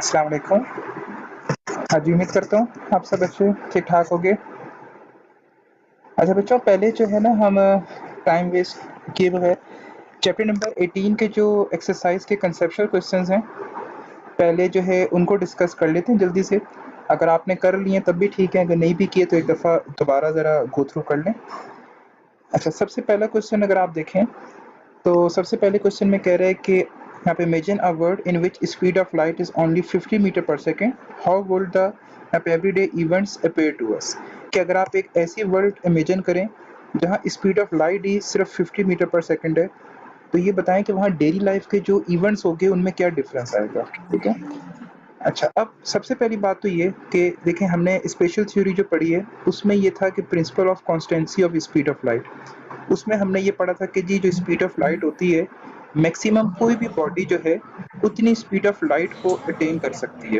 अस्सलाम वालेकुम। हाँ जी, उम्मीद करता हूँ आप सब अच्छे ठीक-ठाक होंगे। अच्छा बच्चों, पहले जो है ना हम टाइम वेस्ट किए बगैर चैप्टर नंबर 18 के जो एक्सरसाइज़ के कंसेप्चुअल क्वेश्चंस हैं, पहले जो है उनको डिस्कस कर लेते हैं जल्दी से। अगर आपने कर लिए तब भी ठीक है, अगर नहीं भी किए तो एक दफ़ा दोबारा ज़रा गो थ्रू कर लें। अच्छा, सबसे पहला क्वेश्चन अगर आप देखें, तो सबसे पहले क्वेश्चन में कह रहा है कि यहाँ पे imagine a world in which speed of light is only 50 metre per second, how would the यहाँ पे everyday events appear to us. कि अगर आप एक ऐसी वर्ल्ड इमेजिन करें जहाँ स्पीड ऑफ लाइट ही सिर्फ 50 मीटर पर सेकेंड है, तो ये बताएं कि वहाँ डेली लाइफ के जो इवेंट्स होंगे उनमें क्या डिफरेंस आएगा। ठीक है। अच्छा, अब सबसे पहली बात तो ये कि देखें, हमने स्पेशल थ्योरी जो पढ़ी है उसमें ये था कि principle of constituency of speed of light, उसमें हमने ये पढ़ा था कि जी जो स्पीड ऑफ लाइट होती है, मैक्सिमम कोई भी बॉडी जो है उतनी स्पीड ऑफ लाइट को अटेन कर सकती है।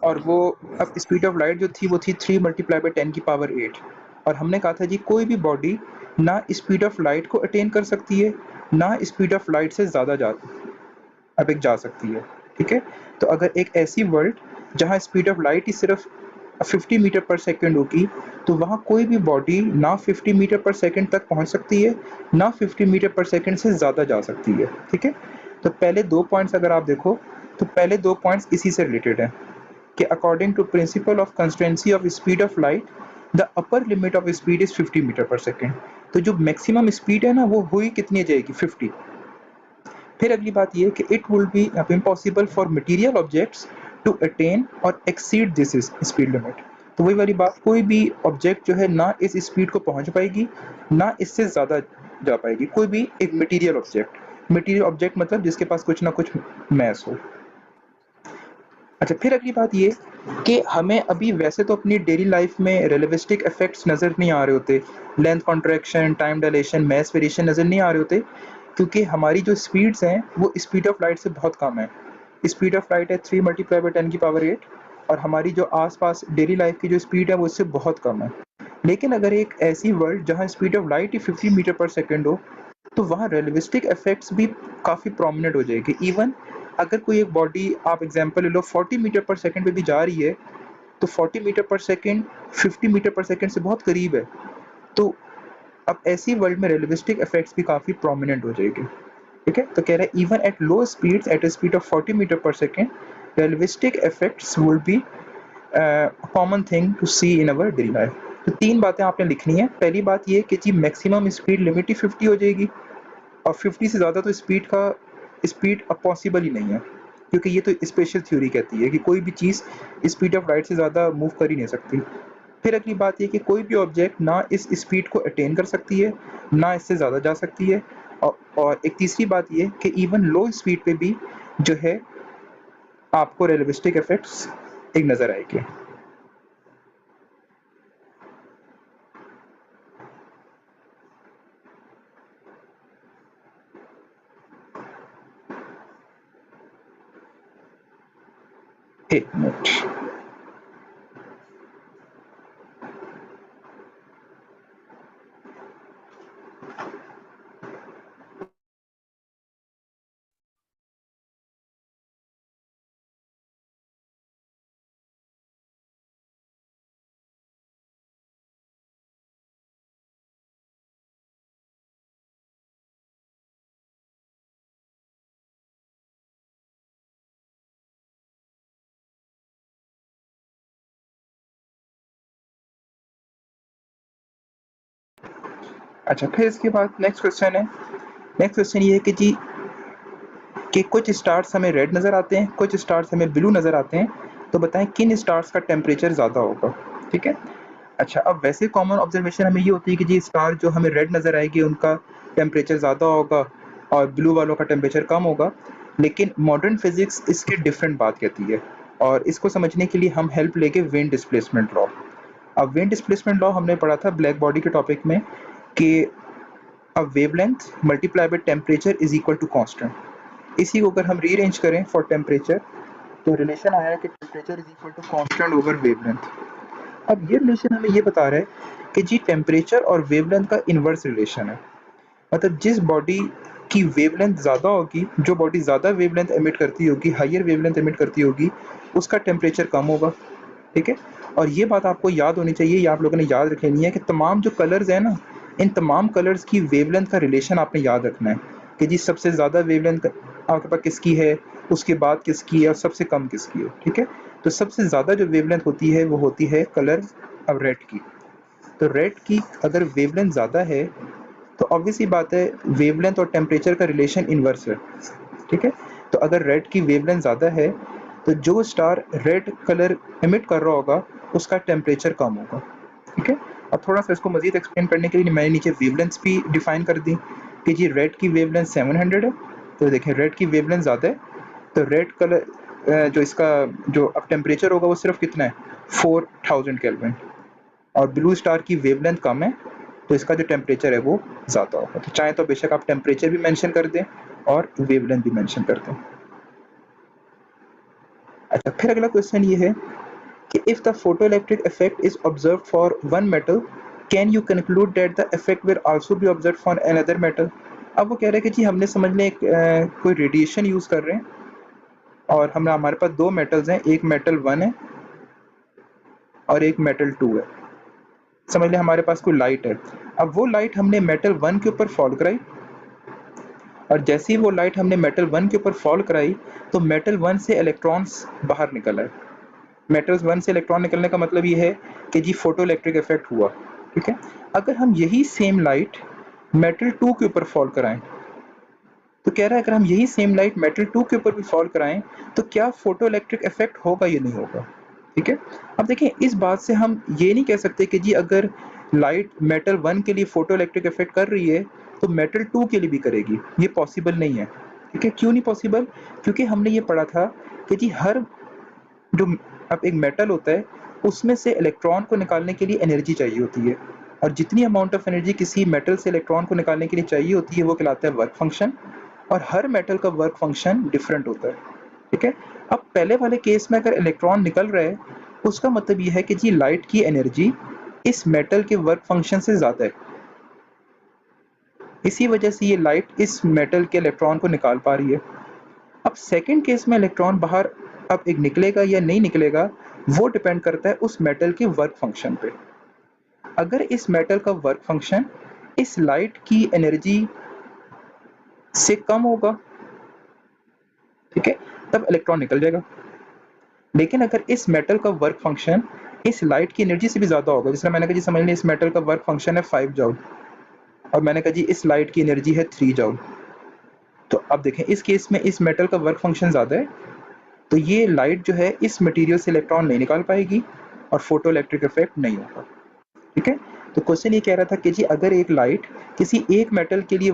और वो अब स्पीड ऑफ लाइट जो थी वो थी 3 मल्टीप्लाई बाई 10 की पावर 8। और हमने कहा था जी कोई भी बॉडी ना स्पीड ऑफ लाइट को अटेन कर सकती है, ना स्पीड ऑफ लाइट से ज़्यादा जा सकती है। ठीक है। तो अगर एक ऐसी वर्ल्ड जहाँ स्पीड ऑफ लाइट ही सिर्फ 50 मीटर पर सेकेंड होगी, तो वहाँ कोई भी बॉडी ना 50 मीटर पर सेकेंड तक पहुँच सकती है, ना 50 मीटर पर सेकेंड से ज़्यादा जा सकती है। ठीक है। तो पहले 2 पॉइंट्स अगर आप देखो, तो पहले 2 पॉइंट्स इसी से रिलेटेड हैं कि according to principle of constancy of speed of light, the upper limit of speed is 50 metre per second. तो जो मैक्सिमम स्पीड है ना वो हुई कितनी जाएगी, 50। फिर अगली बात ये कि it will be impossible for material objects to attain or exceed this speed limit. तो वही वाली बात, कोई भी ऑब्जेक्ट जो है ना इस स्पीड को पहुंच पाएगी, ना इससे ज़्यादा जा पाएगी। कोई भी एक मटेरियल ऑब्जेक्ट मतलब जिसके पास कुछ ना कुछ मैस हो। अच्छा, फिर अगली बात ये कि हमें अभी वैसे तो अपनी डेली लाइफ में रिलेटिविस्टिक इफेक्ट्स नज़र नहीं आ रहे होते, length contraction, time dilation, mass variation नज़र नहीं आ रहे होते, क्योंकि हमारी जो स्पीड्स हैं वो स्पीड ऑफ लाइट से बहुत कम है। स्पीड ऑफ लाइट है 3 मल्टीप्लाई बाई 10 की पावर 8, और हमारी जो आसपास डेली लाइफ की जो स्पीड है वो इससे बहुत कम है। लेकिन अगर एक ऐसी वर्ल्ड जहाँ स्पीड ऑफ लाइट ही 50 मीटर पर सेकेंड हो, तो वहाँ रिलेटिविस्टिक इफेक्ट्स भी काफ़ी प्रोमिनेंट हो जाएगी। इवन अगर कोई एक बॉडी, आप एग्जांपल ले लो, 40 मीटर पर सेकंड पे भी जा रही है, तो 40 metre per second 50 metre per second से बहुत करीब है। तो अब ऐसी वर्ल्ड में रिलेटिविस्टिक इफेक्ट्स भी काफ़ी प्रोमिनेंट हो जाएगी। ठीक है। तो कह रहा है even at low speeds at a speed of 40 metre per second, relativistic effects will be common thing to see in our daily life. तो 3 बातें आपने लिखनी है। पहली बात ये कि जी मैक्सिमम स्पीड लिमिट ही 50 हो जाएगी, और 50 से ज़्यादा तो स्पीड अब पॉसिबल ही नहीं है, क्योंकि ये तो स्पेशल थ्योरी कहती है कि कोई भी चीज़ स्पीड ऑफ लाइट से ज़्यादा मूव कर ही नहीं सकती। फिर अगली बात ये कि कोई भी ऑब्जेक्ट ना इस स्पीड को अटेन कर सकती है, ना इससे ज़्यादा जा सकती है। और एक तीसरी बात ये कि इवन लो स्पीड पे भी जो है आपको रिलेटिविस्टिक इफेक्ट्स एक नज़र आएगी। एक मिनट। अच्छा, फिर इसके बाद नेक्स्ट क्वेश्चन है। नेक्स्ट क्वेश्चन ये है कि जी कि कुछ स्टार्स हमें रेड नज़र आते हैं, कुछ स्टार्स हमें ब्लू नज़र आते हैं, तो बताएं किन स्टार्स का टेम्परेचर ज़्यादा होगा। ठीक है। अच्छा, अब वैसे कॉमन ऑब्जर्वेशन हमें ये होती है कि जी स्टार जो हमें रेड नज़र आएगी उनका टेम्परेचर ज़्यादा होगा और ब्लू वालों का टेम्परेचर कम होगा। लेकिन मॉडर्न फिजिक्स इसके डिफरेंट बात कहती है, और इसको समझने के लिए हम हेल्प लेंगे वेन डिस्प्लेसमेंट लॉ। अब वेन डिस्प्लेसमेंट लॉ हमने पढ़ा था ब्लैक बॉडी के टॉपिक में कि a wavelength multiply by temperature is equal to constant. इसी को अगर हम रीअरेंज करें फॉर टेम्परेचर, तो रिलेशन आया कि temperature is equal to constant over wavelength. अब ये रिलेशन हमें ये बता रहा है कि जी टेम्परेचर और वेवलेंथ का इन्वर्स रिलेशन है। मतलब जिस बॉडी की वेवलेंथ ज़्यादा होगी, जो बॉडी ज़्यादा वेवलेंथ एमिट करती होगी, हायर वेवलेंथ एमिट करती होगी, उसका टेम्परेचर कम होगा, ठीक है। और ये बात आपको याद होनी चाहिए, ये आप लोगों ने याद रख लेनी है कि तमाम जो कलर्स हैं ना, इन तमाम कलर्स की वेवलेंथ का रिलेशन आपने याद रखना है कि जी सबसे ज़्यादा वेवलेंथ आपके पास किसकी है, उसके बाद किसकी है और सबसे कम किसकी है, ठीक है। तो सबसे ज़्यादा जो वेवलेंथ होती है वो होती है कलर अब रेड की। तो रेड की अगर वेवलेंथ ज़्यादा है तो ऑब्वियस सी बात है वेवलेंथ और टेम्परेचर का रिलेशन इन्वर्स है, ठीक है। तो अगर रेड की वेवलेंथ ज़्यादा है तो जो स्टार रेड कलर एमिट कर रहा होगा उसका टेम्परेचर कम होगा, ठीक है। अब थोड़ा सा इसको मज़ीद एक्सप्लेन करने के लिए मैंने नीचे वेवलेंथ्स भी डिफाइन कर दी कि जी रेड की वेवलेंथ 700 है, तो देखें रेड की वेवलेंथ ज़्यादा है तो रेड कलर जो इसका जो अब टेम्परेचर होगा वो सिर्फ कितना है 4000 केल्विन, और ब्लू स्टार की वेवलेंथ कम है तो इसका जो टेम्परेचर है वो ज़्यादा होगा। तो चाहे तो बेशक आप टेम्परेचर भी मेंशन कर दें और वेवलेंथ भी मेंशन कर दें। अच्छा, फिर अगला क्वेश्चन ये है कि if the photoelectric effect is observed for one metal, can you conclude that the effect will also be observed for another metal. अब वो कह रहे हैं कि जी हमने समझ लें कोई रेडिएशन यूज़ कर रहे हैं और हमारे पास दो मेटल्स हैं, एक मेटल 1 है और एक मेटल 2 है। समझ लें हमारे पास कोई लाइट है, अब वो लाइट हमने मेटल 1 के ऊपर फॉल कराई और जैसे ही वो लाइट हमने मेटल 1 के ऊपर फॉल कराई तो मेटल 1 से इलेक्ट्रॉन्स बाहर निकल आए। मेटल 1 से इलेक्ट्रॉन निकलने का मतलब ये है कि जी फोटो इलेक्ट्रिक इफेक्ट हुआ, ठीक है। अगर हम यही सेम लाइट मेटल 2 के ऊपर फॉल कराएं तो कह रहा है अगर हम यही सेम लाइट मेटल 2 के ऊपर भी फॉल कराएं तो क्या फोटो इलेक्ट्रिक इफेक्ट होगा या नहीं होगा, ठीक है। अब देखें इस बात से हम ये नहीं कह सकते कि जी अगर लाइट मेटल 1 के लिए फोटो इलेक्ट्रिक इफेक्ट कर रही है तो मेटल 2 के लिए भी करेगी, ये पॉसिबल नहीं है, ठीक है। क्यों नहीं पॉसिबल? क्योंकि हमने ये पढ़ा था कि जी हर जो अब एक मेटल होता है उसमें से इलेक्ट्रॉन को निकालने के लिए एनर्जी चाहिए होती है और जितनी अमाउंट ऑफ एनर्जी किसी मेटल से इलेक्ट्रॉन को निकालने के लिए चाहिए होती है वो कहलाता है वर्क फंक्शन, और हर मेटल का वर्क फंक्शन डिफरेंट होता है, ठीक है। अब पहले वाले केस में अगर इलेक्ट्रॉन निकल रहा है उसका मतलब ये है कि जी लाइट की एनर्जी इस मेटल के वर्क फंक्शन से ज़्यादा है, इसी वजह से ये लाइट इस मेटल के इलेक्ट्रॉन को निकाल पा रही है। अब सेकंड केस में इलेक्ट्रॉन बाहर अब एक निकलेगा या नहीं निकलेगा वो डिपेंड करता है उस मेटल के वर्क फंक्शन पे। अगर इस मेटल का वर्क फंक्शन इस लाइट की एनर्जी से कम होगा, ठीक है, तब इलेक्ट्रॉन निकल जाएगा। लेकिन अगर इस मेटल का वर्क फंक्शन इस लाइट की एनर्जी से भी ज़्यादा होगा, जिसमें मैंने कहा जी समझ लें इस मेटल का वर्क फंक्शन है 5 जूल और मैंने कहा जी इस लाइट की एनर्जी है 3 जूल, तो अब देखें इस केस में इस मेटल का वर्क फंक्शन ज़्यादा है तो ये लाइट जो है इस मटेरियल से इलेक्ट्रॉन नहीं निकाल पाएगी और फोटो इलेक्ट्रिक इफेक्ट नहीं होगा, ठीक है। तो क्वेश्चन ये कह रहा था कि जी अगर एक लाइट किसी एक मेटल के लिए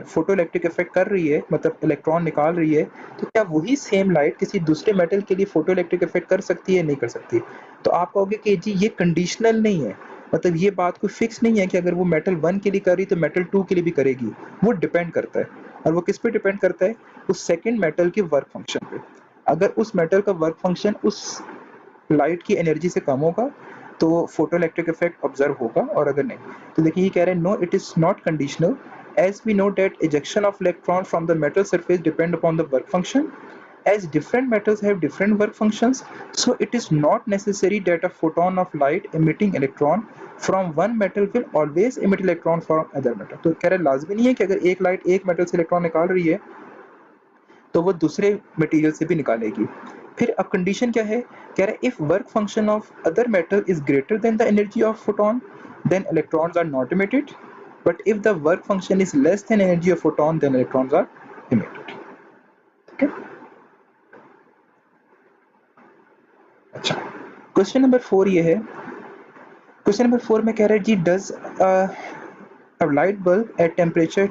फोटो इलेक्ट्रिक इफेक्ट कर रही है मतलब इलेक्ट्रॉन निकाल रही है तो क्या वही सेम लाइट किसी दूसरे मेटल के लिए फोटो इलेक्ट्रिक इफेक्ट कर सकती है नहीं कर सकती। तो आप कहोगे कि जी ये कंडीशनल नहीं है, मतलब ये बात कोई फिक्स नहीं है कि अगर वो मेटल 1 के लिए कर रही तो मेटल 2 के लिए भी करेगी, वो डिपेंड करता है। और वो किस पे डिपेंड करता है? उस सेकंड मेटल के वर्क फंक्शन पे। अगर उस मेटल का वर्क फंक्शन उस लाइट की एनर्जी से कम होगा तो फोटो इलेक्ट्रिक इफेक्ट ऑब्जर्व होगा, और अगर नहीं तो देखिए ये कह रहे हैं no it is not conditional as we know that ejection of electron from the metal surface depend upon the work function, as different metals have different work functions, so it is not necessary that a photon of light emitting electron from one metal will always emit electron from other metal। तो कह रहे हैं लाजमी नहीं है कि अगर एक लाइट एक मेटल से इलेक्ट्रॉन निकाल रही है तो वो दूसरे मटेरियल से भी निकालेगी। फिर अब कंडीशन क्या है? कह रहा है if work function of other metal is greater than the energy of photon then electrons are not emitted, but if the work function is less than energy of photon then electrons are emitted, ठीक है। अच्छा, question number 4 ये है, question number 4 में कह रहा है जी does a light bulb at temperature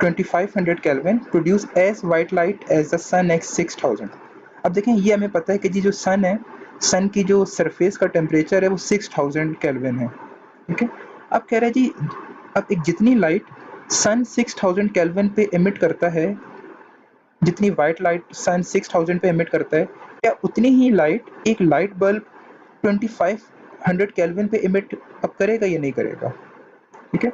2500 Kelvin produce as white light as the sun at 6000। अब देखें ये हमें पता है कि जी जो सन है, सन की जो सरफेस का टेम्परेचर है वो 6000 केल्विन है, ठीक है। अब कह रहा है जी अब एक जितनी लाइट सन 6000 केल्विन पे एमिट करता है, जितनी वाइट लाइट सन 6000 पे एमिट करता है, क्या उतनी ही लाइट एक लाइट बल्ब 2500 केल्विन पे एमिट अब करेगा या नहीं करेगा, ठीक है।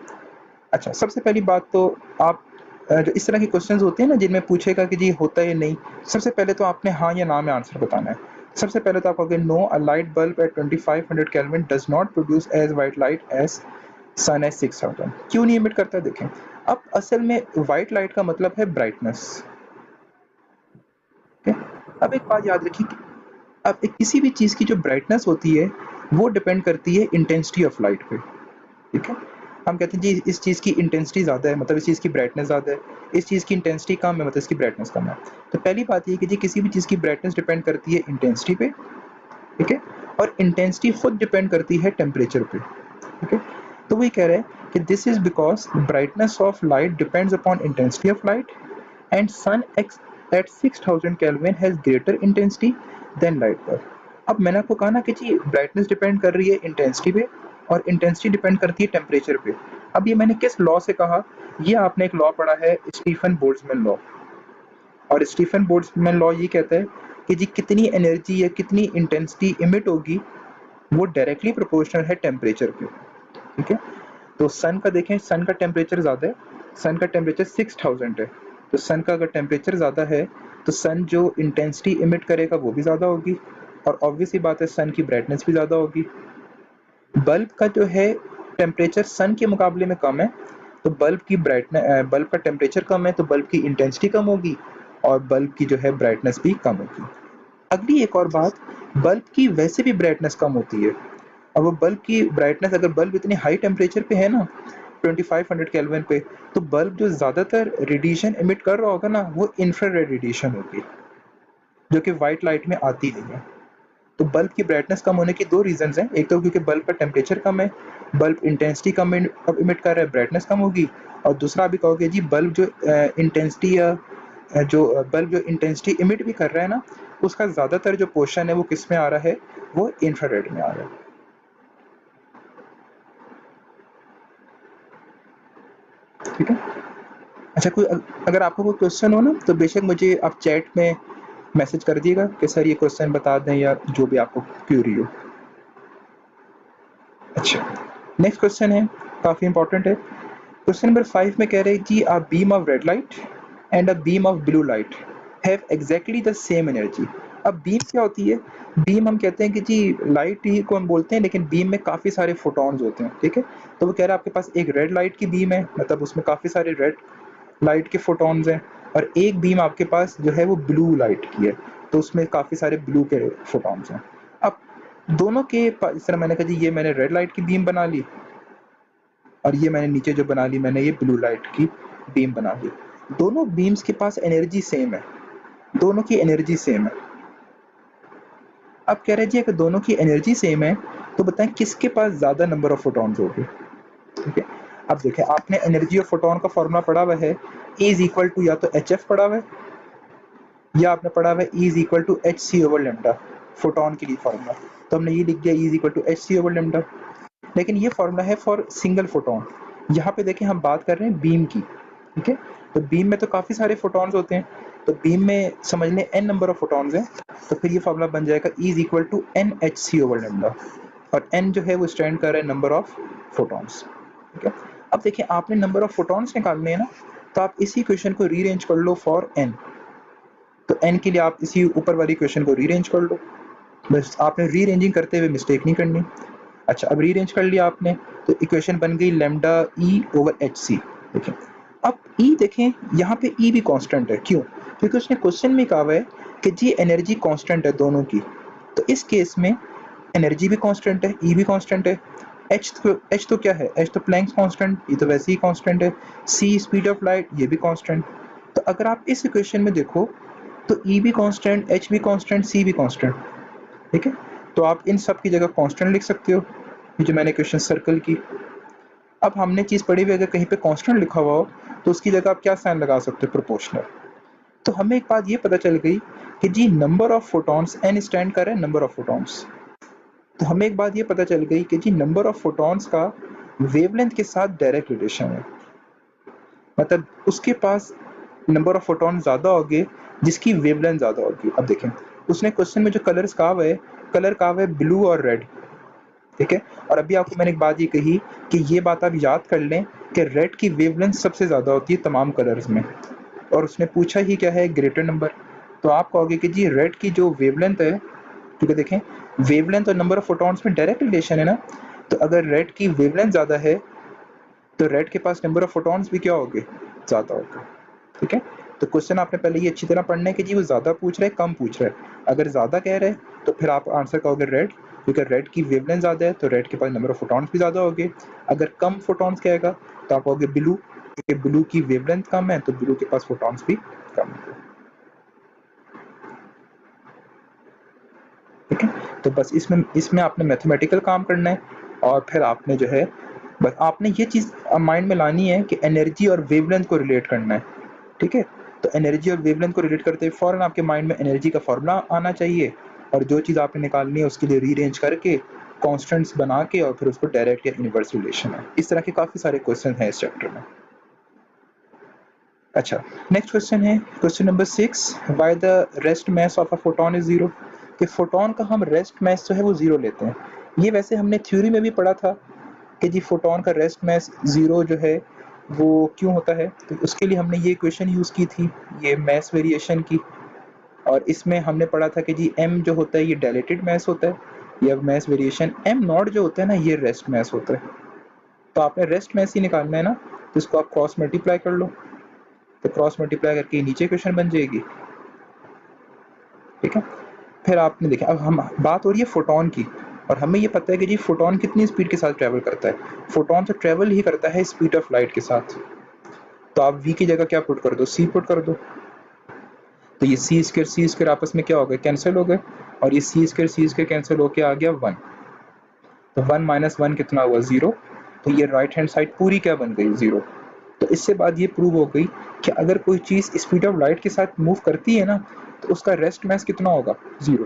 अच्छा, सबसे पहली बात तो आप जो इस तरह के क्वेश्चंस होते हैं ना जिनमें पूछेगा कि जी होता है या नहीं, सबसे पहले तो आपने हाँ या ना में आंसर बताना है। सबसे पहले तो आप कहोगे no, a light bulb at 2500 kelvin does not produce as white light as sun as 6000। क्यों नहीं एमिट करता है देखें। अब असल में वाइट लाइट का मतलब है ब्राइटनेस। अब एक बात याद रखिए, अब किसी भी चीज़ की जो ब्राइटनेस होती है वो डिपेंड करती है इंटेंसिटी ऑफ लाइट पे। ठीक है, हम कहते हैं जी इस चीज़ की इंटेंसिटी ज़्यादा है मतलब इस चीज़ की ब्राइटनेस ज़्यादा है, इस चीज़ की इंटेंसिटी कम है मतलब इसकी ब्राइटनेस कम है। तो पहली बात ये कि जी किसी भी चीज़ की ब्राइटनेस डिपेंड करती है इंटेंसिटी पे। ठीक है, और इंटेंसिटी खुद डिपेंड करती है टेम्परेचर पे। ठीक है, तो वही कह रहे हैं कि this is because brightness of light depends upon intensity of light and sun at 6000 Kelvin has greater intensity than light bulb। अब मैंने आपको कहा ना कि जी ब्राइटनेस डिपेंड कर रही है इंटेंसिटी पे और इंटेंसिटी डिपेंड करती है टेम्परेचर पे। अब ये मैंने किस लॉ से कहा, ये आपने एक लॉ पढ़ा है स्टीफन बोल्ट्जमैन लॉ, और स्टीफन बोल्ट्जमैन लॉ ये कहता है कि जी कितनी एनर्जी या कितनी इंटेंसिटी इमिट होगी वो डायरेक्टली प्रोपोर्शनल है टेम्परेचर पे। ठीक है, तो सन का देखें, सन का टेम्परेचर ज़्यादा है, सन का टेम्परेचर 6000 है, तो सन का अगर टेम्परेचर ज़्यादा है तो सन जो इंटेंसिटी इमिट करेगा वो भी ज़्यादा होगी, और ऑब्वियस ही बात है सन की ब्राइटनेस भी ज़्यादा होगी। बल्ब का जो है टेम्परेचर सन के मुकाबले में कम है, तो बल्ब का टेम्परेचर कम है तो बल्ब की इंटेंसिटी कम होगी और बल्ब की जो है ब्राइटनेस भी कम होगी। अगली एक और बात, बल्ब की वैसे भी ब्राइटनेस कम होती है। अब वो बल्ब की ब्राइटनेस, अगर बल्ब इतनी हाई टेम्परेचर पे है ना 2500 केल्विन पे, तो बल्ब जो ज़्यादातर रेडिएशन इमिट कर रहा होगा ना वो इंफ्रारेड रेडिएशन होगी जो कि वाइट लाइट में आती नहीं है। तो बल्ब की ब्राइटनेस कम होने की दो रीजंस हैं, एक तो क्योंकि बल्ब का टेम्परेचर कम है, बल्ब इंटेंसिटी कम इमिट कर रहा है, ब्राइटनेस कम होगी, और दूसरा भी कहोगे जी बल्ब जो इंटेंसिटी या बल्ब जो इंटेंसिटी इमिट भी कर रहा है ना उसका ज़्यादातर जो पोर्शन है वो किस में आ रहा है, वो इंफ्रारेड में आ रहा है। ठीक है, अच्छा कोई अगर आपको कोई क्वेश्चन हो ना तो बेशक मुझे आप चैट में मैसेज कर दिएगा कि सर ये क्वेश्चन बता दें या जो भी आपको क्यूरी हो। अच्छा, नेक्स्ट क्वेश्चन है, काफ़ी इंपॉर्टेंट है। क्वेश्चन नंबर 5 में कह रहे हैं जी a beam of red light and a beam of blue light have exactly the same energy. अब बीम क्या होती है, बीम हम कहते हैं कि जी लाइट ही को हम बोलते हैं लेकिन बीम में काफ़ी सारे फोटॉन्स होते हैं। ठीक है, तो वो कह रहा है आपके पास एक रेड लाइट की बीम है मतलब उसमें काफ़ी सारे रेड लाइट के फोटॉन्स हैं, और एक बीम आपके पास जो है वो ब्लू लाइट की है तो उसमें काफ़ी सारे ब्लू के फोटॉन्स हैं। अब दोनों के इस तरह मैंने कहा जी ये मैंने रेड लाइट की बीम बना ली और ये मैंने नीचे जो बना ली मैंने ये ब्लू लाइट की बीम बना ली। दोनों बीम्स के पास एनर्जी सेम है, दोनों की एनर्जी सेम है। अब कह रहे जी अगर दोनों की एनर्जी सेम है तो बताएं किसके पास ज़्यादा नंबर ऑफ फोटॉन्स होंगे। ठीक है, अब देखें आपने एनर्जी ऑफ फोटॉन का फॉर्मूला पढ़ा हुआ है, E इज इक्वल टू या तो एच एफ पढ़ा हुआ है या आपने पढ़ा हुआ है E is equal to H C over lambda, photon के लिए फॉर्मूला। तो हमने ये लिख दिया E is equal to H C over lambda, लेकिन ये फॉर्मूला है फॉर सिंगल फोटॉन। यहाँ पे देखें हम बात कर रहे हैं बीम की। ठीक है, तो बीम में तो काफ़ी सारे फोटॉन्स होते हैं, तो बीम में समझ लें n नंबर ऑफ फोटॉन्स हैं, तो फिर ये फॉर्मूला बन जाएगा E is equal to N H C over lambda, और n जो है वो स्टैंड कर रहा है नंबर ऑफ फोटॉन्स। ठीक है, अब देखिए आपने नंबर ऑफ फोटॉन्स निकालने हैं ना, तो आप इसी क्वेश्चन को रीअरेंज कर लो फॉर n। तो n के लिए आप इसी ऊपर वाली क्वेश्चन को रीअरेंज कर लो, बस आपने रीअरेंजिंग करते हुए मिस्टेक नहीं करनी। अच्छा, अब रीअरेंज कर लिया आपने तो इक्वेशन बन गई lambda E over H C. देखें अब ई देखें यहाँ पे ई भी कांस्टेंट है, क्यों? क्योंकि उसने क्वेश्चन में कहा हुआ है कि जी एनर्जी कांस्टेंट है दोनों की, तो इस केस में एनर्जी भी कांस्टेंट है, ई भी कांस्टेंट है। एच तो क्या है, एच तो प्लैंक्स कांस्टेंट, ये तो वैसे ही कांस्टेंट है। सी स्पीड ऑफ लाइट, ये भी कांस्टेंट। तो अगर आप इस इक्वेशन में देखो तो ई भी कांस्टेंट, एच भी कांस्टेंट, सी भी कांस्टेंट। ठीक है, तो आप इन सब की जगह कांस्टेंट लिख सकते हो, ये जो मैंने क्वेश्चन सर्कल की। अब हमने चीज़ पढ़ी हुई अगर कहीं पे कांस्टेंट लिखा हुआ हो तो उसकी जगह आप क्या साइन लगा सकते हो, प्रोपोर्शनल। तो हमें एक बात ये पता चल गई कि जी number of photons n stand कर रहा है नंबर ऑफ फोटॉन्स, तो हमें एक बात ये पता चल गई कि जी नंबर ऑफ फोटॉन्स का वेवलेंथ के साथ डायरेक्ट रिलेशन है, मतलब उसके पास नंबर ऑफ फोटॉन ज़्यादा होंगे जिसकी वेवलेंथ ज़्यादा होगी। अब देखें उसने क्वेश्चन में जो कलर्स कहा हुआ है, कलर कहा हुआ है ब्लू और रेड। ठीक है, और अभी आपको मैंने एक बात ये कही कि ये बात आप याद कर लें कि रेड की वेवलेंथ सबसे ज़्यादा होती है तमाम कलर्स में, और उसने पूछा ही क्या है, ग्रेटर नंबर। तो आप कहोगे कि जी रेड की जो वेवलेंथ है, क्योंकि देखें वेवलेंथ और नंबर ऑफ फोटॉन्स में डायरेक्ट रिलेशन है ना, तो अगर रेड की वेवलेंथ ज़्यादा है तो रेड के पास नंबर ऑफ फोटॉन्स भी क्या होंगे, ज़्यादा होगा। ठीक है, तो क्वेश्चन आपने पहले ये अच्छी तरह पढ़ना है कि जी वो ज़्यादा पूछ रहा है कम पूछ रहा है। अगर ज़्यादा कह रहा है तो फिर आप आंसर कहोगे रेड, क्योंकि रेड की वेवलेंथ ज़्यादा है तो रेड के पास नंबर ऑफ फोटॉन्स भी ज़्यादा होंगे। अगर कम फोटॉन्स कहेगा तो आप कहोगे ब्लू, क्योंकि ब्लू की वेवलेंथ कम है तो ब्लू के पास फोटॉन्स भी कम है। ठीक है, तो बस इसमें इसमें आपने मैथमेटिकल काम करना है, और फिर आपने जो है बस आपने ये चीज़ माइंड में लानी है कि एनर्जी और वेवलेंथ को रिलेट करना है। ठीक है, तो एनर्जी और वेवलेंथ को रिलेट करते हुए फ़ौरन आपके माइंड में एनर्जी का फॉर्मूला आना चाहिए, और जो चीज़ आपने निकालनी है उसके लिए रीअरेंज करके कांस्टेंट्स बना के और फिर उसको डायरेक्ट या इनवर्स रिलेशन है। इस तरह के काफ़ी सारे क्वेश्चन हैं इस चैप्टर में। अच्छा, नेक्स्ट क्वेश्चन है question number 6, why the rest mass of a photon is zero, कि फोटोन का हम रेस्ट मास जो है वो जीरो लेते हैं। ये वैसे हमने थ्योरी में भी पढ़ा था कि जी फोटोन का रेस्ट मास जीरो जो है वो क्यों होता है, तो उसके लिए हमने ये इक्वेशन यूज़ की थी, ये मास वेरिएशन की, और इसमें हमने पढ़ा था कि जी m जो होता है ये डायलेटेड मास होता है, या मास वेरिएशन m नॉट जो होता है ना ये रेस्ट मास होता है। तो आपने रेस्ट मास ही निकालना है ना, तो इसको आप क्रॉस मल्टीप्लाई कर लो, तो क्रॉस मल्टीप्लाई करके नीचे इक्वेशन बन जाएगी। ठीक है, फिर आपने देखा, अब हम बात हो रही है फोटोन की, और हमें ये पता है कि जी फोटोन कितनी स्पीड के साथ ट्रैवल करता है, फोटोन तो ट्रैवल ही करता है स्पीड ऑफ लाइट के साथ। तो आप v की जगह क्या पुट कर दो, c पुट कर दो, तो ये सी स्क्र आपस में क्या हो गए, कैंसिल हो गए, और ये सी स्क्र कैंसिल होके आ गया 1, तो 1 माइनस 1 कितना हुआ, 0, तो ये राइट हैंड साइड पूरी क्या बन गई, 0। तो इससे बाद ये प्रूव हो गई कि अगर कोई चीज़ स्पीड ऑफ लाइट के साथ मूव करती है ना तो उसका रेस्ट मास कितना होगा, 0।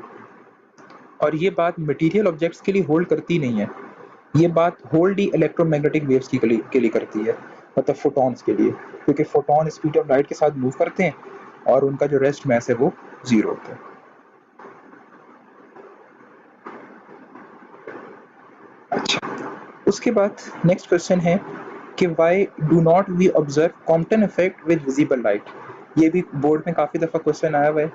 और ये बात मटेरियल ऑब्जेक्ट्स के लिए होल्ड करती नहीं है, ये बात होल्ड ही इलेक्ट्रोमैग्नेटिक वेव्स के लिए करती है, मतलब फोटॉन्स के लिए, क्योंकि फोटॉन स्पीड ऑफ लाइट के साथ मूव करते हैं और उनका जो रेस्ट मास है वो 0 होता है। अच्छा, उसके बाद नेक्स्ट क्वेश्चन है कि why do not we observe Compton effect with visible light. ये भी बोर्ड में काफ़ी दफ़ा क्वेश्चन आया हुआ है।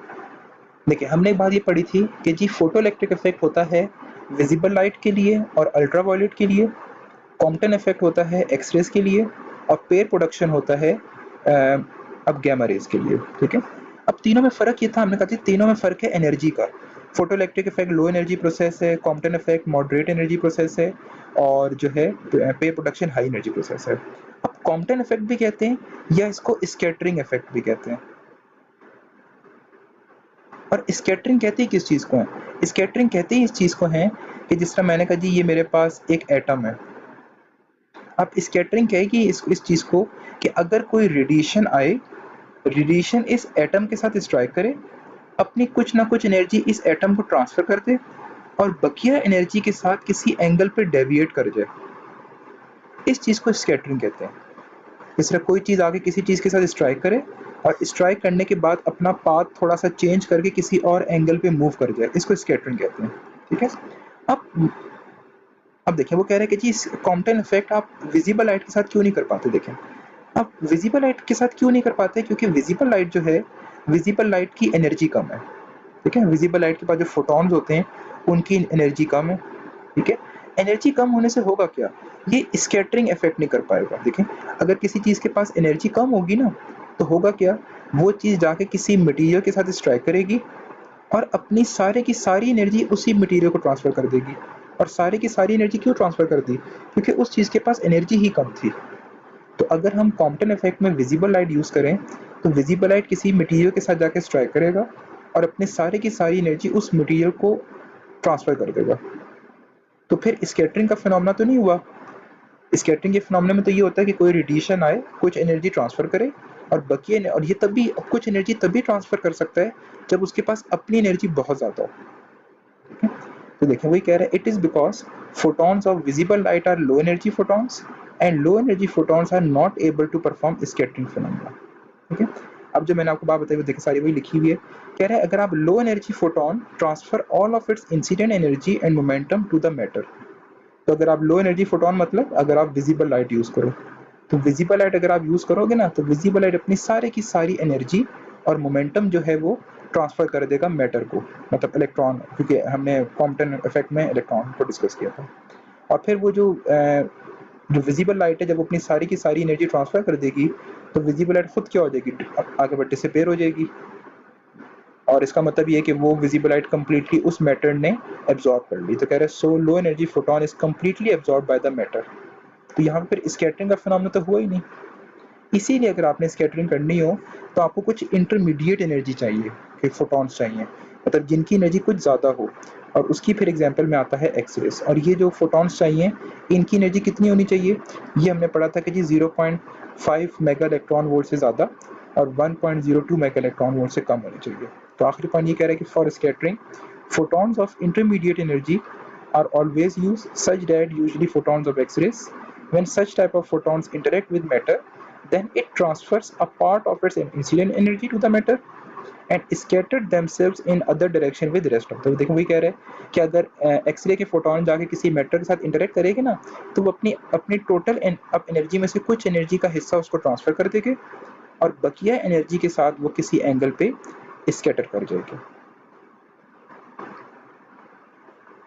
देखिए हमने एक बात ये पढ़ी थी कि जी फोटो इलेक्ट्रिक इफेक्ट होता है विजिबल लाइट के लिए और अल्ट्रावायलेट के लिए, कॉम्पटन इफेक्ट होता है एक्सरेज के लिए, और पेयर प्रोडक्शन होता है अब गैमा रेज के लिए। ठीक है, अब तीनों में फ़र्क ये था, हमने कहा था तीनों में फ़र्क है एनर्जी का। Photo electric effect low energy process है, Compton effect moderate energy process है, और जो है pair production high energy process है। अब कॉम्पटन इफेक्ट भी कहते हैं या इसको स्कैटरिंग इफेक्ट भी कहते हैं। और स्कैटरिंग कहते ही किस चीज़ को है, स्कैटरिंग कहते ही इस चीज़ को है कि जिस तरह मैंने कहा जी ये मेरे पास एक एटम है, अब स्कैटरिंग कहेगी इस चीज़ को कि अगर कोई रेडिएशन आए, रेडिएशन इस एटम के साथ स्ट्राइक करे, अपनी कुछ ना कुछ एनर्जी इस एटम को ट्रांसफर कर दे और बकिया एनर्जी के साथ किसी एंगल पे डेविएट कर जाए, इस चीज़ को स्कैटरिंग कहते हैं। इस तरह कोई चीज़ आगे किसी चीज़ के साथ स्ट्राइक करे और स्ट्राइक करने के बाद अपना पाथ थोड़ा सा चेंज करके किसी और एंगल पे मूव कर जाए, इसको स्कैटरिंग कहते हैं। ठीक है, अब अब देखें वो कह रहे हैं कि जी इस कॉम्पटन इफेक्ट आप विजिबल लाइट के साथ क्यों नहीं कर पाते। देखें अब विजिबल लाइट के साथ क्यों नहीं कर पाते, क्योंकि विजिबल लाइट जो है, विजिबल लाइट की एनर्जी कम है। ठीक है, विजिबल लाइट के पास जो फोटॉन्स होते हैं उनकी एनर्जी कम है। ठीक है, एनर्जी कम होने से होगा क्या, ये स्कैटरिंग इफेक्ट नहीं कर पाएगा। देखें अगर किसी चीज़ के पास एनर्जी कम होगी ना तो होगा क्या, वो चीज़ जाके किसी मटेरियल के साथ स्ट्राइक करेगी और अपनी सारे की सारी एनर्जी उसी मटेरियल को ट्रांसफ़र कर देगी। और सारे की सारी एनर्जी क्यों ट्रांसफ़र कर दी, क्योंकि उस चीज़ के पास एनर्जी ही कम थी। तो अगर हम कॉम्पटन इफेक्ट में विजिबल लाइट यूज़ करें तो विजिबल लाइट किसी मटेरियल के साथ जाके स्ट्राइक करेगा और अपने सारे की सारी एनर्जी उस मटेरियल को ट्रांसफ़र कर देगा। तो फिर स्कैटरिंग का फिनोमेना तो नहीं हुआ। स्कैटरिंग के फिनोमेना में तो ये होता है कि कोई रेडिएशन आए, कुछ एनर्जी ट्रांसफ़र करे और बाकी और ये तभी कुछ एनर्जी तभी ट्रांसफ़र कर सकता है जब उसके पास अपनी एनर्जी बहुत ज़्यादा हो। ठीक है, तो देखें वही कह रहा है, it is because photons of visible light are low energy photons and low energy photons are not able to perform scattering phenomena। ठीक है, अब जो मैंने आपको बात बताई वो देखिए सारी वही लिखी हुई है। कह रहा है अगर आप low energy photon transfer all of its incident energy and momentum to the matter, तो अगर आप लो एनर्जी फोटोन मतलब अगर आप विजिबल लाइट यूज करो तो विजिबल लाइट अगर आप यूज़ करोगे ना, तो विजिबल लाइट अपनी सारी की सारी एनर्जी और मोमेंटम जो है वो ट्रांसफ़र कर देगा मैटर को, मतलब इलेक्ट्रॉन, क्योंकि हमने कॉम्पटन इफेक्ट में इलेक्ट्रॉन को डिस्कस किया था। और फिर वो जो विजिबल लाइट है, जब वो अपनी सारी की सारी एनर्जी ट्रांसफ़र कर देगी, तो विजिबल लाइट खुद क्या हो जाएगी, आगे बढ़ डिसिपेयर हो जाएगी। और इसका मतलब ये है कि वो विजिबल लाइट कंप्लीटली उस मैटर ने एब्जॉर्ब कर ली। तो कह रहे हैं so low energy photon is completely absorb by the matter. तो यहाँ पर स्कैटरिंग का फिनोमेना तो हुआ ही नहीं। इसीलिए अगर आपने स्कैटरिंग करनी हो तो आपको कुछ इंटरमीडिएट एनर्जी चाहिए, कि फोटॉन्स चाहिए, मतलब जिनकी एनर्जी कुछ ज़्यादा हो। और उसकी फिर एग्जांपल में आता है एक्सरेस। और ये जो फोटॉन्स चाहिए, इनकी एनर्जी कितनी होनी चाहिए, ये हमने पढ़ा था कि जी 0.5 मेगा इलेक्ट्रॉन वोल्ट से ज़्यादा और 1.02 मेगा इलेक्ट्रॉन वोल्ट से कम होनी चाहिए। तो आखिरी पॉइंट ये कह रहा है कि for scattering photons of intermediate energy are always used, such that usually photons of X-rays, when such type of photons interact with matter, then it transfers a part of its incident energy to the matter and scattered themselves in other direction with rest of the। देखो वही कह रहे हैं कि अगर x ray के photon जाके किसी मैटर के साथ इंटरेक्ट करेगी ना, तो वो अपनी अपनी टोटल एनर्जी में से कुछ एनर्जी का हिस्सा उसको ट्रांसफर कर देगी और बकिया एनर्जी के साथ वो किसी एंगल पे स्कैटर कर जाएगी।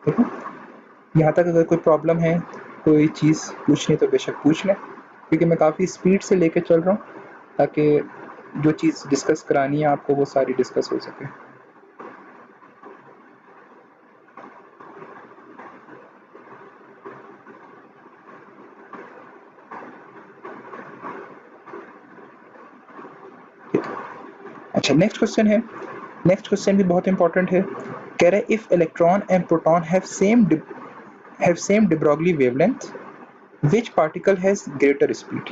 ठीक है, यहाँ तक अगर कोई प्रॉब्लम है, कोई चीज़ पूछनी तो बेशक पूछ लें, क्योंकि मैं काफ़ी स्पीड से लेके चल रहा हूँ ताकि जो चीज़ डिस्कस करानी है आपको वो सारी डिस्कस हो सके। ठीक है, अच्छा नेक्स्ट क्वेश्चन है। नेक्स्ट क्वेश्चन भी बहुत इंपॉर्टेंट है। कह रहे हैं if electron and proton have same de Broglie wavelength, which particle has greater speed।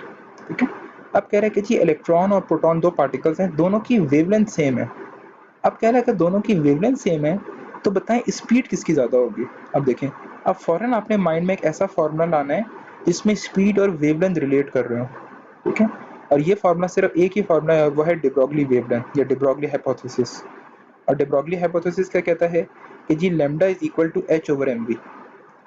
ठीक है, अब कह रहे हैं कि जी इलेक्ट्रॉन और प्रोटॉन दो पार्टिकल्स हैं, दोनों की वेवलेंथ सेम है। अब कह रहा है कि दोनों की वेवलेंथ सेम है, तो बताएं स्पीड किसकी ज़्यादा होगी। अब देखें, अब फौरन आपने माइंड में एक ऐसा फार्मूला लाना है जिसमें स्पीड और वेवलेंथ रिलेट कर रहे हो। ठीक है, और ये फार्मूला सिर्फ एक ही फार्मूला है, वो है de Broglie वेवलेंथ या de Broglie हाइपोथेसिस। और de Broglie हाइपोथेसिस क्या कहता है कि जी lambda is equal to H over M v.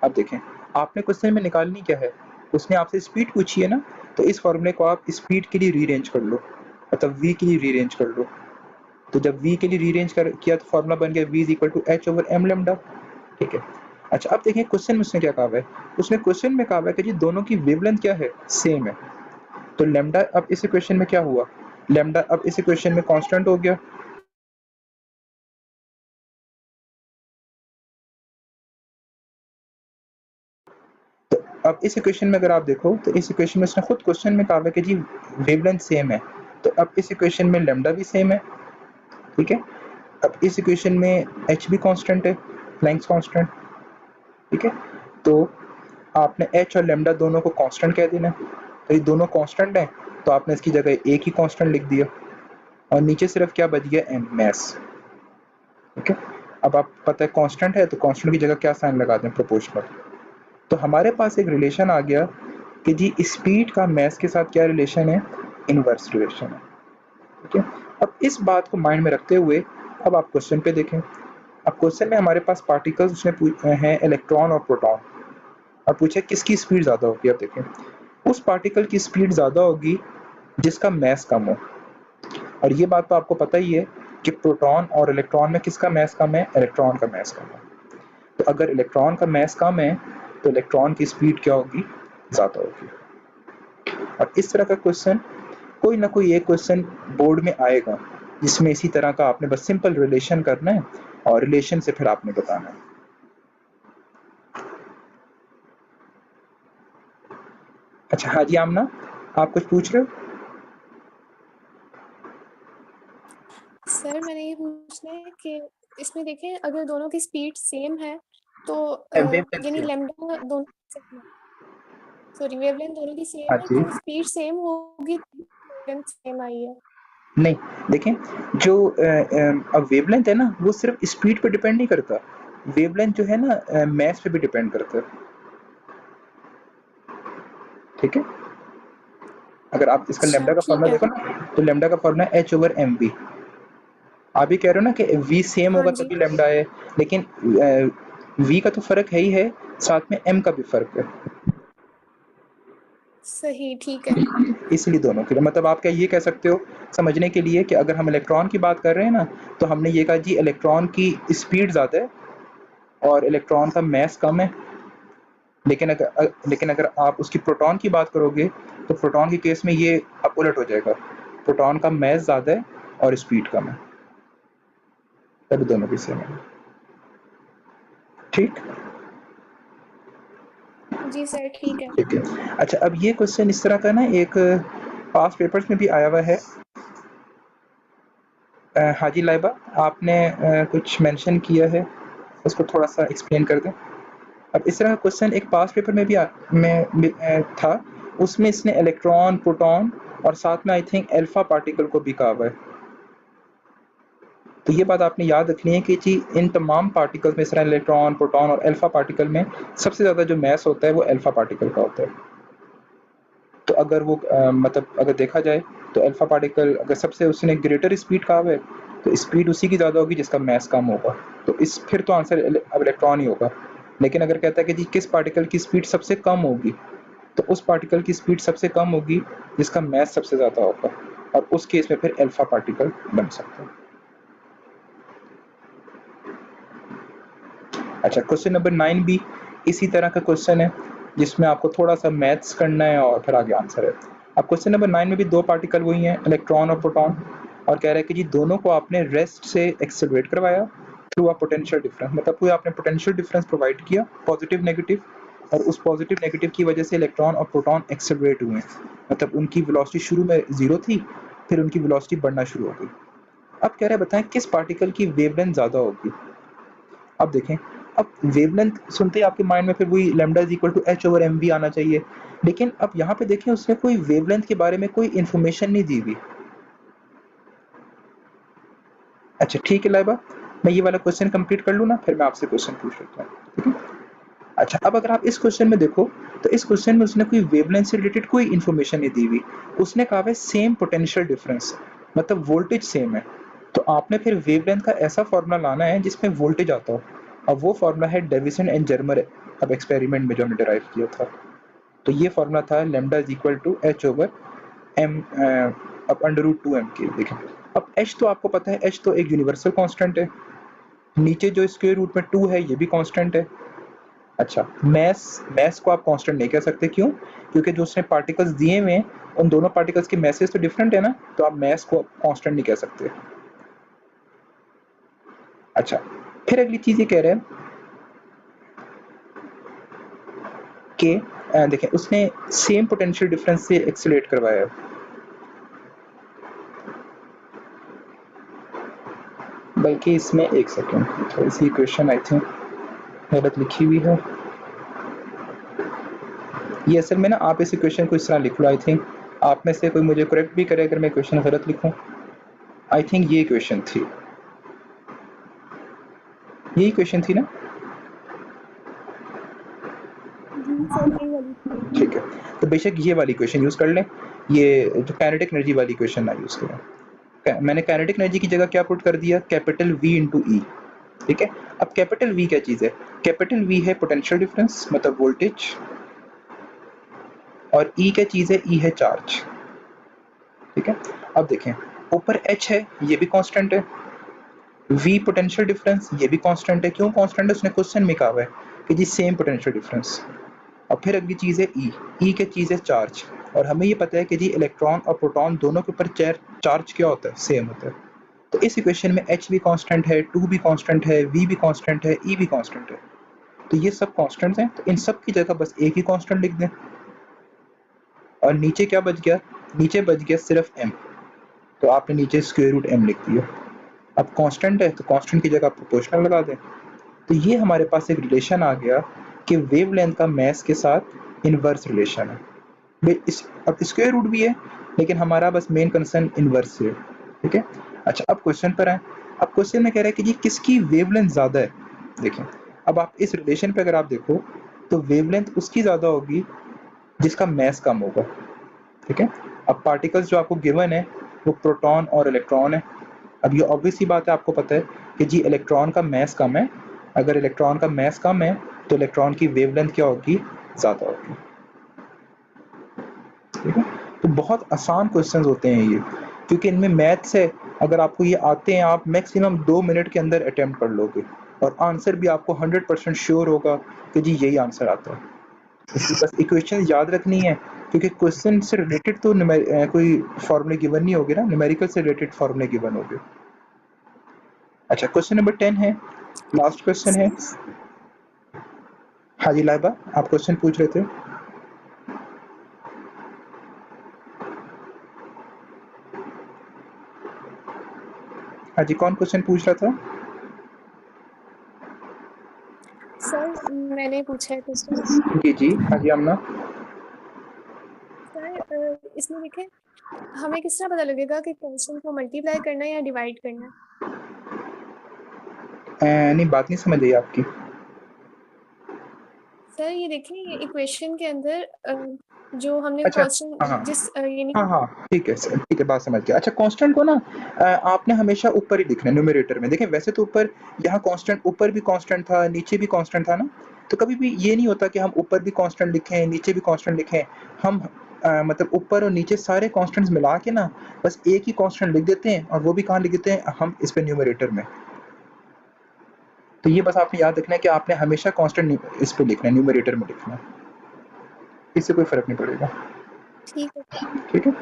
अब देखें, आपने क्वेश्चन में निकालनी क्या है, उसने आपसे स्पीड पूछी है ना, तो इस फॉर्मूले को आप स्पीड के लिए रीअरेंज कर लो, मतलब v के लिए रीअरेंज कर लो। तो जब v के लिए रीअरेंज किया तो फॉर्मूला बन गया v is equal to H over M lambda. ठीक है, अच्छा अब देखें क्वेश्चन में उसने क्या कहा है। उसने क्वेश्चन में कहा है कि जी दोनों की वेवलेंथ क्या है, सेम है। तो लेमडा अब इस इक्वेशन में क्या हुआ, लेमडा अब इस इक्वेशन में कांस्टेंट हो गया। तो अब इस इक्वेशन में अगर आप देखो, तो इस इक्वेशन में उसने खुद क्वेश्चन में कहा है कि जी वेवलेंथ सेम है, तो अब इस इक्वेशन में लेमडा भी सेम है। ठीक है, अब इस इक्वेशन में एच भी कांस्टेंट है, प्लैंक्स कांस्टेंट। ठीक है, तो आपने एच और लेमडा दोनों को कांस्टेंट कह देना है। तो ये दोनों कांस्टेंट है, तो आपने इसकी जगह एक ही कांस्टेंट लिख दिया और नीचे सिर्फ क्या बच गया, एम, मैस। ठीक है, अब आप पता है कांस्टेंट है, तो कांस्टेंट की जगह क्या साइन लगा दें, प्रोपोर्शनल। तो हमारे पास एक रिलेशन आ गया कि जी स्पीड का मैस के साथ क्या रिलेशन है, इनवर्स रिलेशन है। ठीक है, अब इस बात को माइंड में रखते हुए अब आप क्वेश्चन पे देखें। अब क्वेश्चन में हमारे पास पार्टिकल्स उसने हैं इलेक्ट्रॉन और प्रोटॉन, और पूछे किसकी स्पीड ज़्यादा होगी। अब देखें, उस पार्टिकल की स्पीड ज़्यादा होगी जिसका मैस कम हो। और ये बात तो आपको पता ही है कि प्रोटॉन और इलेक्ट्रॉन में किसका मैस कम है, इलेक्ट्रॉन का मैस कम है। तो अगर इलेक्ट्रॉन का मैस कम है तो इलेक्ट्रॉन की स्पीड क्या होगी, ज़्यादा होगी। और इस तरह का क्वेश्चन कोई ना कोई एक क्वेश्चन बोर्ड में आएगा जिसमें इसी तरह का आपने बस सिंपल रिलेशन करना है और रिलेशन से फिर आपने बताना है। अच्छा हाँ जी आमना, आप कुछ पूछ रहे हो। सर मैंने ये पूछना है कि इसमें देखें अगर दोनों की स्पीड सेम है तो वेवलेंथ यानी सेम। लैम्डा दोनों सेम है, सॉरी वेवलेंथ दोनों की हाँ सेम है, जी, तो स्पीड सेम होगी, वेवलेंथ सेम आई है। नहीं देखें, जो अब वेवलेंथ है ना, वो सिर्फ स्पीड पे डिपेंड नहीं करता। वेवलेंथ जो है ना मैस पे भी डिपेंड करता है। ठीक है, अगर आप इसका अच्छा लेमडा का ठीक फॉर्मूला है। देखो ना, तो लेमडा का formula H over M V. आप भी कह रहे हो ना कि वी सेम हाँ होगा जी। तभी लेमडा है, लेकिन वी का तो फर्क है ही है, साथ में एम का भी फर्क है। सही, ठीक है। इसलिए दोनों के लिए, मतलब आप क्या ये कह सकते हो समझने के लिए कि अगर हम इलेक्ट्रॉन की बात कर रहे हैं ना, तो हमने ये कहा जी इलेक्ट्रॉन की स्पीड ज़्यादा है और इलेक्ट्रॉन का मास कम है। लेकिन अगर आप उसकी प्रोटॉन की बात करोगे, तो प्रोटॉन के केस में ये अब उलट हो जाएगा, प्रोटॉन का मास ज़्यादा है और स्पीड कम है, तभी दोनों की सेम है। ठीक जी सर, ठीक है। ठीक है। अच्छा, अब ये क्वेश्चन इस तरह का ना एक पास पेपर्स में भी आया हुआ है। हाजी लाइबा, आपने कुछ मेंशन किया है, उसको थोड़ा सा एक्सप्लेन कर दें। अब इस तरह का क्वेश्चन एक पास पेपर में भी था, उसमें इसने इलेक्ट्रॉन, प्रोटॉन और साथ में आई थिंक अल्फा पार्टिकल को भी कहा हुआ है। तो ये बात आपने याद रखनी है कि जी इन तमाम पार्टिकल्स में, इस तरह इलेक्ट्रॉन, प्रोटॉन और अल्फा पार्टिकल में सबसे ज़्यादा जो मास होता है वो अल्फा पार्टिकल का होता है। तो अगर वो मतलब अगर देखा जाए तो अल्फा पार्टिकल अगर सबसे उसने ग्रेटर स्पीड कहा हुआ है, तो स्पीड उसी की ज़्यादा होगी जिसका मास कम होगा। तो इस फिर तो आंसर अब इलेक्ट्रॉन ही होगा। लेकिन अगर कहता है कि जी किस पार्टिकल की स्पीड सबसे कम होगी, तो उस पार्टिकल की स्पीड सबसे कम होगी जिसका मास सबसे ज़्यादा होगा, और उस केस में फिर अल्फा पार्टिकल बन सकता है। अच्छा, क्वेश्चन नंबर 9 भी इसी तरह का क्वेश्चन है, जिसमें आपको थोड़ा सा मैथ्स करना है और फिर आगे आंसर है। अब क्वेश्चन नंबर 9 में भी दो पार्टिकल वही हैं, इलेक्ट्रॉन और प्रोटॉन, और कह रहा है कि जी दोनों को आपने रेस्ट से एक्सेलरेट करवाया थ्रू अ पोटेंशियल डिफरेंस, मतलब कोई आपने पोटेंशियल डिफरेंस प्रोवाइड किया, पॉजिटिव नेगेटिव, और उस पॉजिटिव नेगेटिव की वजह से इलेक्ट्रॉन और प्रोटॉन एक्सेलरेट हुए, मतलब उनकी वेलोसिटी शुरू में 0 थी, फिर उनकी वेलोसिटी बढ़ना शुरू हो गई। अब कह रहा है बताएं किस पार्टिकल की वेवलेंथ ज़्यादा होगी। अब देखें, अब वेवलेंथ सुनते ही आपके माइंड में फिर वही lambda is equal to H over M V आना चाहिए, लेकिन अब यहाँ पे देखें उसने कोई वेवलेंथ के बारे में कोई इन्फॉर्मेशन नहीं दी हुई। अच्छा ठीक है लाइबा, मैं ये वाला क्वेश्चन कंप्लीट कर लूँ ना, फिर मैं आपसे क्वेश्चन पूछ लेता हूँ, ठीक है। अच्छा, अब अगर आप इस क्वेश्चन में देखो, तो इस क्वेश्चन में उसने कोई वेवलेंथ से रिलेटेड कोई इन्फॉर्मेशन नहीं दी हुई। उसने कहा है सेम पोटेंशियल डिफरेंस, मतलब वोल्टेज सेम है। तो आपने फिर वेवलेंथ का ऐसा फॉर्मूला लाना है जिसमें वोल्टेज आता हो। अब वो फॉर्मूला है डेविसन एंड जर्मर, अब एक्सपेरिमेंट में जो हमने डिराइव किया था। तो ये फॉर्मूला था lambda is equal to H over M, अब अंडर रूट 2m के। देखें, अब h तो आपको पता है, h तो एक यूनिवर्सल कांस्टेंट है, नीचे जो स्क्वायर रूट में 2 है ये भी कांस्टेंट है। अच्छा, मैस को आप कांस्टेंट नहीं कह सकते, क्यों? क्योंकि जो उसने पार्टिकल्स दिए हुए हैं, उन दोनों पार्टिकल्स की मैसेज तो डिफरेंट है ना, तो आप मैस को कांस्टेंट नहीं कह सकते। अच्छा, फिर अगली चीज ये कह रहे हैं कि देखें उसने सेम पोटेंशियल डिफरेंस से एक्सेलरेट करवाया है। बल्कि इसमें एक सेकेंड, थोड़ी सी इक्वेशन आई थिंक गलत लिखी हुई है। ये असल में ना, आप इस इक्वेशन को इस तरह लिख लो, आई थिंक आप में से कोई मुझे करेक्ट भी करे अगर मैं इक्वेशन गलत लिखूं। आई थिंक ये इक्वेशन थी, ये इक्वेशन थी ना। जी सर, यही वाली थी। ठीक है, तो बेशक ये वाली इक्वेशन यूज कर लें, ये जो काइनेटिक एनर्जी वाली इक्वेशन ना यूज करें। मैंने काइनेटिक एनर्जी की जगह क्या पुट कर दिया, कैपिटल V इंटू ई। ठीक है, अब कैपिटल V क्या चीज है, कैपिटल V है पोटेंशियल डिफरेंस, मतलब वोल्टेज, और E क्या चीज है, E है चार्ज। ठीक है, अब देखें ऊपर H है, ये भी कांस्टेंट है, V पोटेंशियल डिफरेंस ये भी कांस्टेंट है। क्यों कांस्टेंट है, उसने क्वेश्चन में कहा हुआ है कि जी सेम पोटेंशियल डिफरेंस। और फिर अगली चीज है ई क्या चीज है, चार्ज, और हमें ये पता है कि जी इलेक्ट्रॉन और प्रोटॉन दोनों के ऊपर चार्ज क्या होता है, सेम होता है। तो इस इक्वेशन में H भी कांस्टेंट है, 2 भी कांस्टेंट है, V भी कांस्टेंट है, E भी कांस्टेंट है। तो ये सब कांस्टेंट्स हैं, तो इन सब की जगह बस एक ही कांस्टेंट लिख दें, और नीचे क्या बच गया, नीचे बच गया सिर्फ m। तो आपने नीचे स्क्वायर रूट m लिख दिया। अब कांस्टेंट है तो कांस्टेंट की जगह प्रोपोर्शनल लगा दें। तो ये हमारे पास एक रिलेशन आ गया कि वेवलेंथ का मास के साथ इनवर्स रिलेशन है। अब स्क्वायर रूट भी है, लेकिन हमारा बस मेन कंसर्न इनवर्स है। ठीक है, अच्छा अब क्वेश्चन पर आए। अब क्वेश्चन में कह रहा है कि जी किसकी वेवलेंथ ज्यादा है। देखें, अब आप इस रिलेशन पे अगर आप देखो, तो वेवलेंथ उसकी ज्यादा होगी जिसका मास कम होगा। ठीक है, अब पार्टिकल्स जो आपको गिवन है वो प्रोटॉन और इलेक्ट्रॉन है। अब ये ऑब्वियस सी बात है, आपको पता है कि जी इलेक्ट्रॉन का मास कम है, अगर इलेक्ट्रॉन का मास कम है तो इलेक्ट्रॉन की वेवलेंथ क्या होगी, ज्यादा होगी। तो बहुत आसान क्वेश्चंस होते हैं ये, क्योंकि इनमें मैथ्स है। अगर आपको ये आते हैं, आप मैक्सिमम 2 मिनट के अंदर अटेम्प्ट कर लोगे और आंसर भी आपको 100% श्योर होगा कि जी यही आंसर आता है। इसकी बस इक्वेशन याद रखनी है, क्योंकि क्वेश्चन से रिलेटेड तो कोई फॉर्मूले गिवन नहीं होगे ना, न्यूमेरिकल से रिलेटेड फॉर्मूले गिवन होगे। अच्छा, क्वेश्चन नंबर 10 है, लास्ट क्वेश्चन है। हाँ जी लाइबा, आप क्वेश्चन पूछ रहे थे। हाँ जी, कौन क्वेश्चन पूछ रहा था? सर मैंने पूछा है क्वेश्चन। जी जी, हाँ जी आमना। सर इसमें देखें, हमें किस तरह पता लगेगा कि क्वेश्चन को मल्टीप्लाई करना है या डिवाइड करना है? नहीं, बात नहीं समझ आई आपकी। सर ये देखिए, ये इक्वेशन के अंदर जो हमने अच्छा, हाँ क्वेश्चन हाँ जिस ये हाँ नहीं। हाँ, ठीक है सर, ठीक है, बात समझ गया। अच्छा, कांस्टेंट को ना आपने हमेशा ऊपर ही लिखना है न्यूमरेटर में। देखें वैसे तो ऊपर यहाँ कांस्टेंट, ऊपर भी कांस्टेंट था, नीचे भी कांस्टेंट था ना, तो कभी भी ये नहीं होता कि हम ऊपर भी कांस्टेंट लिखें नीचे भी कांस्टेंट लिखें। हम मतलब ऊपर और नीचे सारे कांस्टेंट्स मिला के ना बस एक ही कांस्टेंट लिख देते हैं, और वो भी कहाँ लिख देते हैं हम, इस पे न्यूमरेटर में। तो ये बस आपने याद रखना है कि आपने हमेशा कांस्टेंट इस पे लिखना है, न्यूमरेटर में लिखना है, इससे कोई फर्क नहीं पड़ेगा। ठीक है। ठीक है।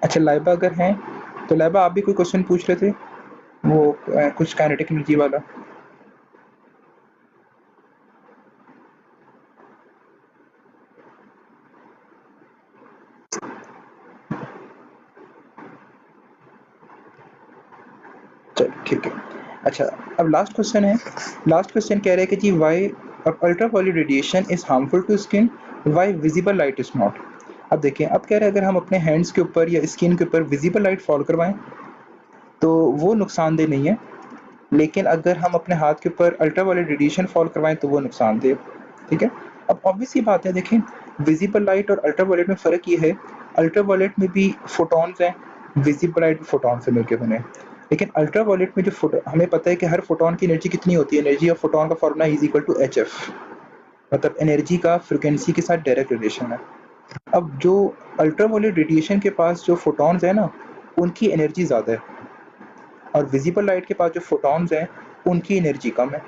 अच्छा लाइबा अगर हैं, तो लाइबा आप भी कोई क्वेश्चन पूछ रहे थे, वो कुछ काइनेटिक एनर्जी वाला। चलो ठीक है। अच्छा, अब लास्ट क्वेश्चन है। लास्ट क्वेश्चन कह रहे हैं कि जी why ultraviolet radiation is harmful to skin, why visible light is not. अब देखिए, अब कह रहे हैं अगर हम अपने हैंड्स के ऊपर या स्किन के ऊपर विजिबल लाइट फॉल करवाएं तो वो नुकसानदेह नहीं है, लेकिन अगर हम अपने हाथ के ऊपर अल्ट्रावायलेट रेडिएशन फॉल करवाएं तो वो नुकसानदेह। ठीक है। अब ऑब्वियस सी बात है, देखें विजिबल लाइट और अल्ट्रावायलेट में फ़र्क ये है, अल्ट्रावायलेट में भी फोटॉन्स हैं, विजिबल लाइट भी फोटॉन से मिलकर बने हैं। लेकिन अल्ट्रावायलेट में जो फोटो, हमें पता है कि हर फोटॉन की एनर्जी कितनी होती है, एनर्जी ऑफ फोटॉन का formula is equal to H F, मतलब एनर्जी का फ्रिक्वेंसी के साथ डायरेक्ट रिलेशन है। अब जो अल्ट्रावायलेट रेडिएशन के पास जो फोटॉन्स है ना, उनकी एनर्जी ज़्यादा है, और विजिबल लाइट के पास जो फोटॉन्स हैं उनकी एनर्जी कम है।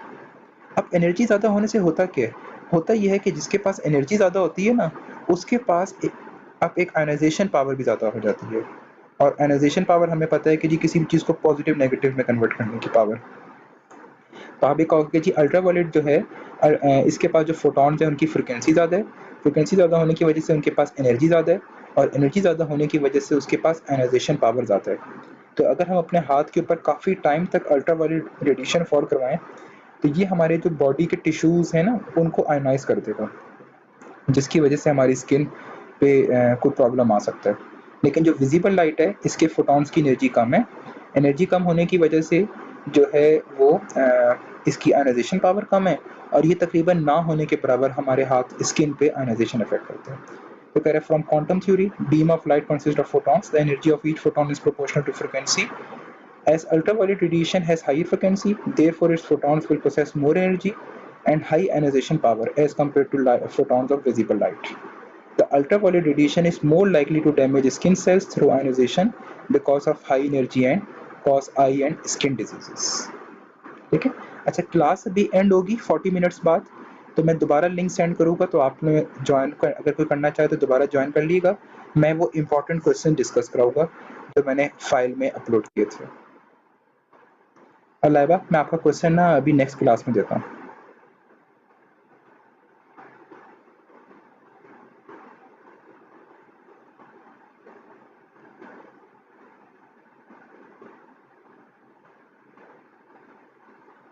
अब एनर्जी ज़्यादा होने से होता क्या है? होता ये है कि जिसके पास एनर्जी ज़्यादा होती है ना, उसके पास अब एक आयनाइजेशन पावर भी ज़्यादा हो जाती है। और आयनाइजेशन पावर हमें पता है कि जी किसी भी चीज़ को पॉजिटिव नेगेटिव में कन्वर्ट करने की पावर। तो आप ये कहोगे कि जी अल्ट्रावायलेट जो है, इसके पास जो फोटॉन्स हैं उनकी फ्रिक्वेंसी ज़्यादा है, फ्रिक्वेंसी ज़्यादा होने की वजह से उनके पास एनर्जी ज़्यादा है, और एनर्जी ज़्यादा होने की वजह से उसके पास आयनाइजेशन पावर ज़्यादा है। तो अगर हम अपने हाथ के ऊपर काफ़ी टाइम तक अल्ट्रावायलेट रेडिएशन फॉल करवाएं तो ये हमारे जो बॉडी के टिश्यूज़ हैं ना, उनको आयनाइज़ कर देगा, जिसकी वजह से हमारी स्किन पे कोई प्रॉब्लम आ सकता है। लेकिन जो विजिबल लाइट है, इसके फोटॉन्स की एनर्जी कम है। एनर्जी कम होने की वजह से जो है वो इसकी आयनाइजेशन पावर कम है, और ये तकरीबन ना होने के बराबर हमारे हाथ स्किन पे आयनाइजेशन इफेक्ट करते हैं। तो कह रहे हैं from quantum theory, beam of light consist of photons, the energy of each photon is proportional to frequency. As ultraviolet radiation has higher frequency, therefore its photons will possess more energy and high ionization power as compared to photons of visible light. The ultraviolet radiation is more likely to damage skin cells through ionization because of high energy and cause eye and skin diseases. ठीक है। अच्छा, class अभी and होगी 40 minutes बाद, तो मैं दोबारा link send करूँगा, तो आपने ज्वाइन कर, अगर कोई करना चाहे तो दोबारा ज्वाइन कर लीजिएगा। मैं वो इंपॉर्टेंट क्वेश्चन डिस्कस कराऊंगा जो मैंने फाइल में अपलोड किए थे। और लाइबा, मैं आपका क्वेश्चन ना अभी नेक्स्ट क्लास में देता हूँ।